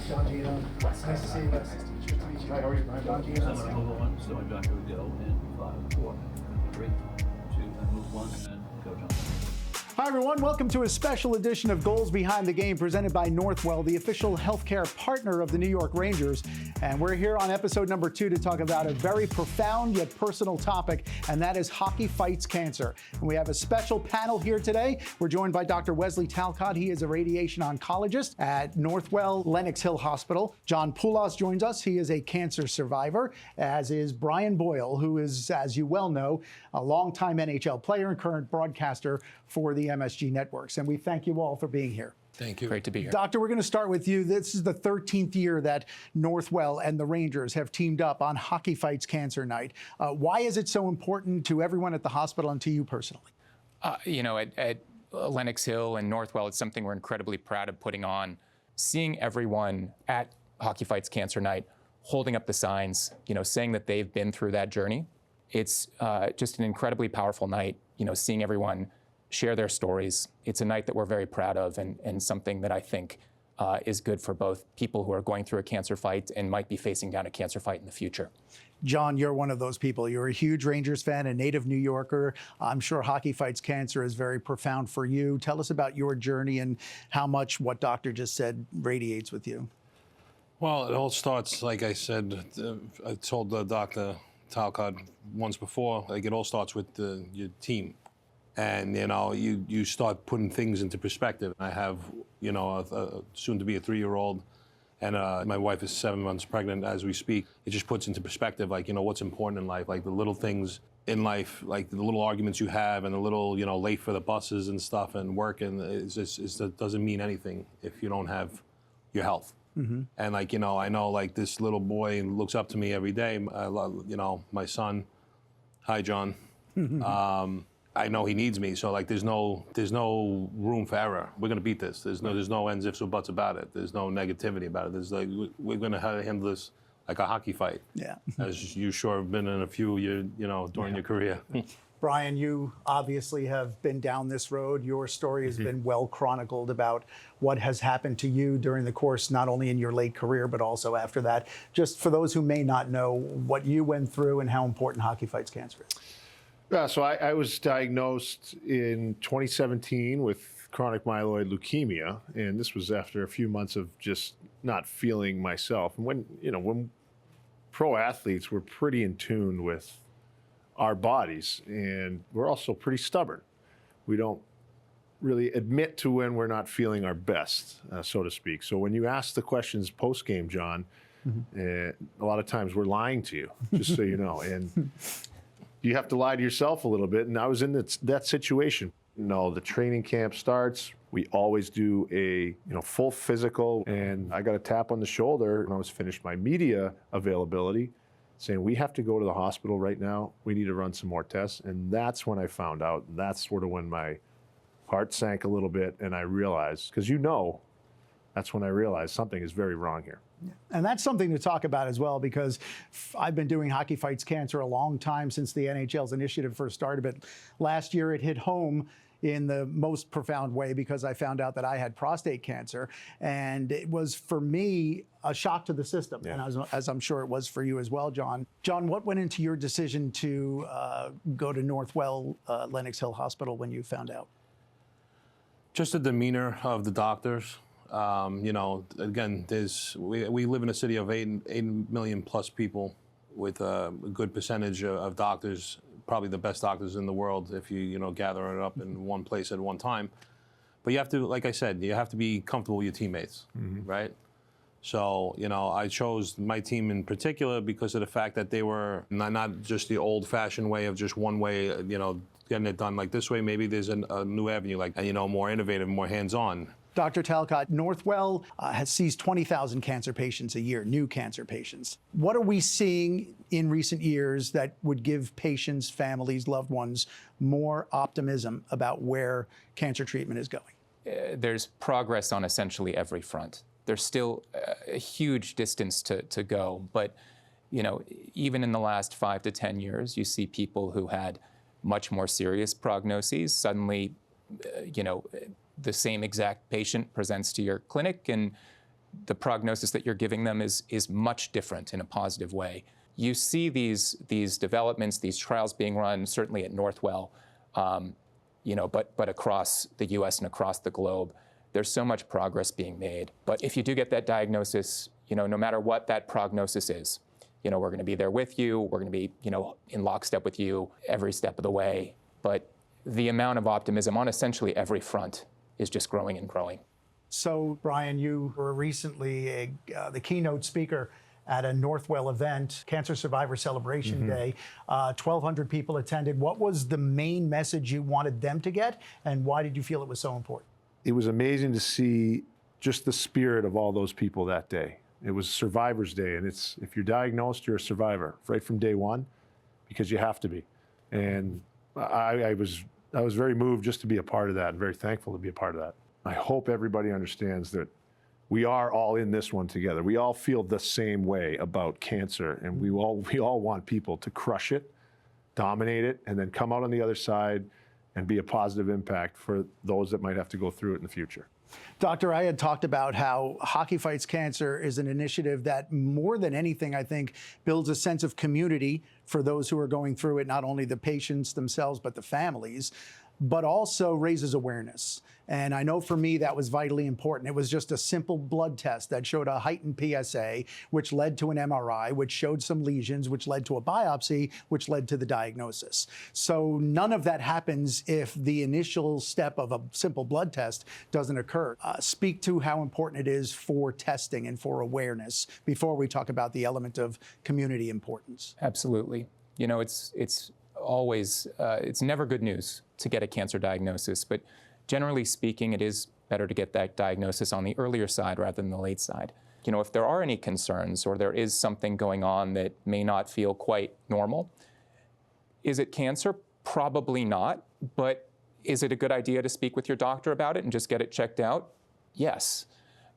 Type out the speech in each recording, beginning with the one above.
John Gino. Nice to see you guys. Good to meet you. Hi, how are you? John Gino. I'm going to move one, so my doctor would go in 5, 4, 3, 2, and move one, and go, John. Hi, everyone. Welcome to a special edition of Goals Behind the Game presented by Northwell, the official healthcare partner of the New York Rangers. And we're here on episode number 2 to talk about a very profound yet personal topic, and that is hockey fights cancer. And we have a special panel here today. We're joined by Dr. Wesley Talcott. He is a radiation oncologist at Northwell Lenox Hill Hospital. John Poulos joins us. He is a cancer survivor, as is Brian Boyle, who is, as you well know, a longtime NHL player and current broadcaster for the MSG Networks. And we thank you all for being here. Thank you. Great to be here. Doctor, we're going to start with you. This is the 13th year that Northwell and the Rangers have teamed up on Hockey Fights Cancer Night. Why is it so important to everyone at the hospital and to you personally? At Lenox Hill and Northwell, it's something we're incredibly proud of putting on. Seeing everyone at Hockey Fights Cancer Night holding up the signs, saying that they've been through that journey. It's just an incredibly powerful night, seeing everyone share their stories. It's a night that we're very proud of and something that I think is good for both people who are going through a cancer fight and might be facing down a cancer fight in the future. John, you're one of those people. You're a huge Rangers fan, a native New Yorker. I'm sure Hockey Fights Cancer is very profound for you. Tell us about your journey and how much what Doctor just said radiates with you. Well, it all starts, like I said, I told Dr. Talcott once before, it all starts with your team. And, you start putting things into perspective. I have, a soon-to-be a 3-year-old, and my wife is 7 months pregnant as we speak. It just puts into perspective, what's important in life, the little things in life, the little arguments you have and the little, late for the buses and stuff and work, and it doesn't mean anything if you don't have your health. Mm-hmm. And, I know, this little boy looks up to me every day, my son. Hi, John. I know he needs me, so there's no room for error. We're gonna beat this. There's no ends, ifs, or buts about it. There's no negativity about it. There's we're gonna handle this like a hockey fight. Yeah. As you sure have been in a few, during your career. Brian, you obviously have been down this road. Your story has been well chronicled about what has happened to you during the course, not only in your late career, but also after that. Just for those who may not know what you went through and how important Hockey Fights Cancer is. Yeah, so I was diagnosed in 2017 with chronic myeloid leukemia, and this was after a few months of just not feeling myself. And when pro athletes, we're pretty in tune with our bodies, and we're also pretty stubborn. We don't really admit to when we're not feeling our best, so to speak. So when you ask the questions post-game, John, a lot of times we're lying to you, just so you know. And you have to lie to yourself a little bit, and I was in that situation. The training camp starts. We always do a full physical, and I got a tap on the shoulder when I was finished my media availability, saying we have to go to the hospital right now. We need to run some more tests, and that's when I found out. That's sort of when my heart sank a little bit, and I realized, because that's when I realized something is very wrong here. And that's something to talk about as well, because I've been doing Hockey Fights Cancer a long time, since the NHL's initiative first started. But last year it hit home in the most profound way, because I found out that I had prostate cancer. And it was, for me, a shock to the system. Yeah. And as I'm sure it was for you as well, John. John, what went into your decision to go to Northwell Lenox Hill Hospital when you found out? Just the demeanor of the doctors. Again, we live in a city of 8 million plus people, with a good percentage of doctors, probably the best doctors in the world if you gather it up in one place at one time. But you have to, like I said, you have to be comfortable with your teammates, right? So, I chose my team in particular because of the fact that they were not just the old-fashioned way of just one way, getting it done like this way. Maybe there's a new avenue, more innovative, more hands-on. Dr. Talcott, Northwell sees 20,000 cancer patients a year, new cancer patients. What are we seeing in recent years that would give patients, families, loved ones more optimism about where cancer treatment is going? There's progress on essentially every front. There's still a huge distance to go, but even in the last 5 to 10 years, you see people who had much more serious prognoses suddenly, the same exact patient presents to your clinic and the prognosis that you're giving them is much different in a positive way. You see these developments, these trials being run, certainly at Northwell, but across the U.S. and across the globe. There's so much progress being made. But if you do get that diagnosis, no matter what that prognosis is, we're going to be there with you. We're going to be, in lockstep with you every step of the way. But the amount of optimism on essentially every front is just growing and growing. So, Brian, you were recently the keynote speaker at a Northwell event, Cancer Survivor Celebration Day. 1,200 people attended. What was the main message you wanted them to get, and why did you feel it was so important? It was amazing to see just the spirit of all those people that day. It was Survivor's Day, and if you're diagnosed, you're a survivor right from day one, because you have to be. And I was very moved just to be a part of that, and very thankful to be a part of that. I hope everybody understands that we are all in this one together. We all feel the same way about cancer, and we all want people to crush it, dominate it, and then come out on the other side and be a positive impact for those that might have to go through it in the future. Doctor, I had talked about how Hockey Fights Cancer is an initiative that more than anything, I think, builds a sense of community for those who are going through it, not only the patients themselves, but the families, but also raises awareness. And I know for me that was vitally important. It was just a simple blood test that showed a heightened PSA, which led to an MRI, which showed some lesions, which led to a biopsy, which led to the diagnosis. So none of that happens if the initial step of a simple blood test doesn't occur. Speak to how important it is for testing and for awareness before we talk about the element of community importance. Absolutely. It's always, it's never good news to get a cancer diagnosis, but generally speaking, it is better to get that diagnosis on the earlier side rather than the late side. If there are any concerns or there is something going on that may not feel quite normal, is it cancer? Probably not, but is it a good idea to speak with your doctor about it and just get it checked out? Yes.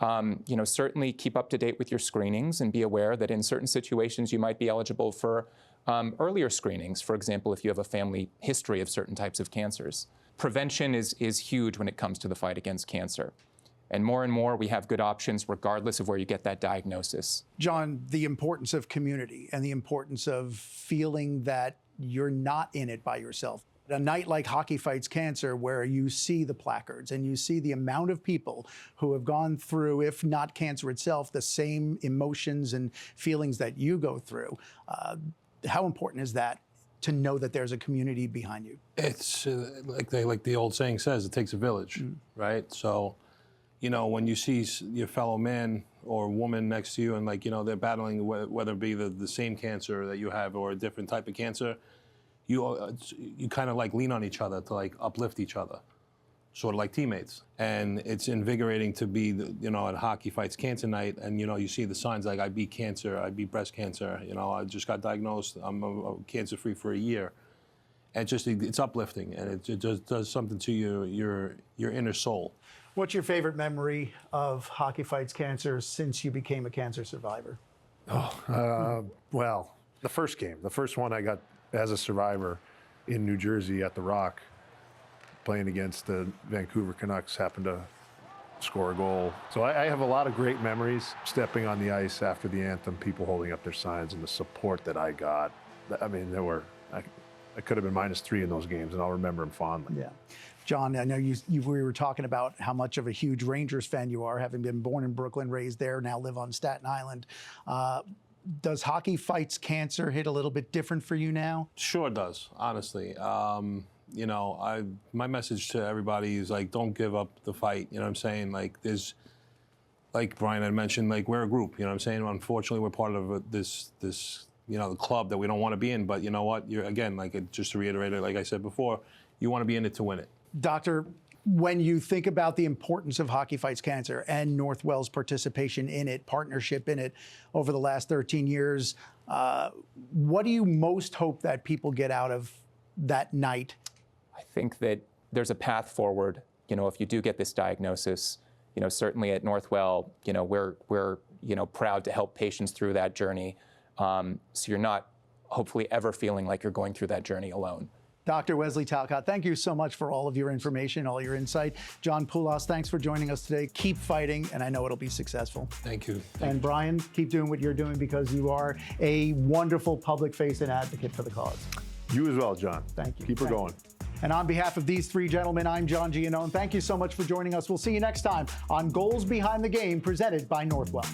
Certainly keep up to date with your screenings and be aware that in certain situations you might be eligible for earlier screenings. For example, if you have a family history of certain types of cancers. Prevention is huge when it comes to the fight against cancer. And more we have good options regardless of where you get that diagnosis. John, the importance of community and the importance of feeling that you're not in it by yourself. A night like Hockey Fights Cancer, where you see the placards and you see the amount of people who have gone through, if not cancer itself, the same emotions and feelings that you go through. How important is that to know that there's a community behind you? It's like the old saying says, it takes a village, right? So, when you see your fellow man or woman next to you and they're battling, whether it be the same cancer that you have or a different type of cancer, you kind of lean on each other to uplift each other, sort of like teammates. And it's invigorating to be, at Hockey Fights Cancer Night, and you see the signs like I beat cancer, I beat breast cancer, I just got diagnosed, I'm cancer-free for a year. And it's uplifting, and it just does something to your inner soul. What's your favorite memory of Hockey Fights Cancer since you became a cancer survivor? Well, the first game, the first one I got as a survivor in New Jersey at the Rock, playing against the Vancouver Canucks, happened to score a goal. So I have a lot of great memories stepping on the ice after the anthem, people holding up their signs, and the support that I got. I mean, I could have been -3 in those games, and I'll remember them fondly. Yeah. John, I know we were talking about how much of a huge Rangers fan you are, having been born in Brooklyn, raised there, now live on Staten Island. Does Hockey Fights Cancer hit a little bit different for you now? Sure does, honestly. My message to everybody is don't give up the fight. You know what I'm saying? There's, like Brian had mentioned, we're a group. You know what I'm saying? Unfortunately, we're part of this the club that we don't want to be in. But you know what? Just to reiterate it, like I said before, you want to be in it to win it. Doctor, when you think about the importance of Hockey Fights Cancer and Northwell's participation in it, partnership in it over the last 13 years, what do you most hope that people get out of that night? I think that there's a path forward. If you do get this diagnosis, certainly at Northwell, we're proud to help patients through that journey. So you're not hopefully ever feeling like you're going through that journey alone. Dr. Wesley Talcott, thank you so much for all of your information, all your insight. John Poulos, thanks for joining us today. Keep fighting, and I know it'll be successful. Thank you. And Brian, keep doing what you're doing because you are a wonderful public face and advocate for the cause. You as well, John. Thank you. Keep her Thank going. you. And on behalf of these three gentlemen, I'm John Giannone. Thank you so much for joining us. We'll see you next time on Goals Behind the Game, presented by Northwell.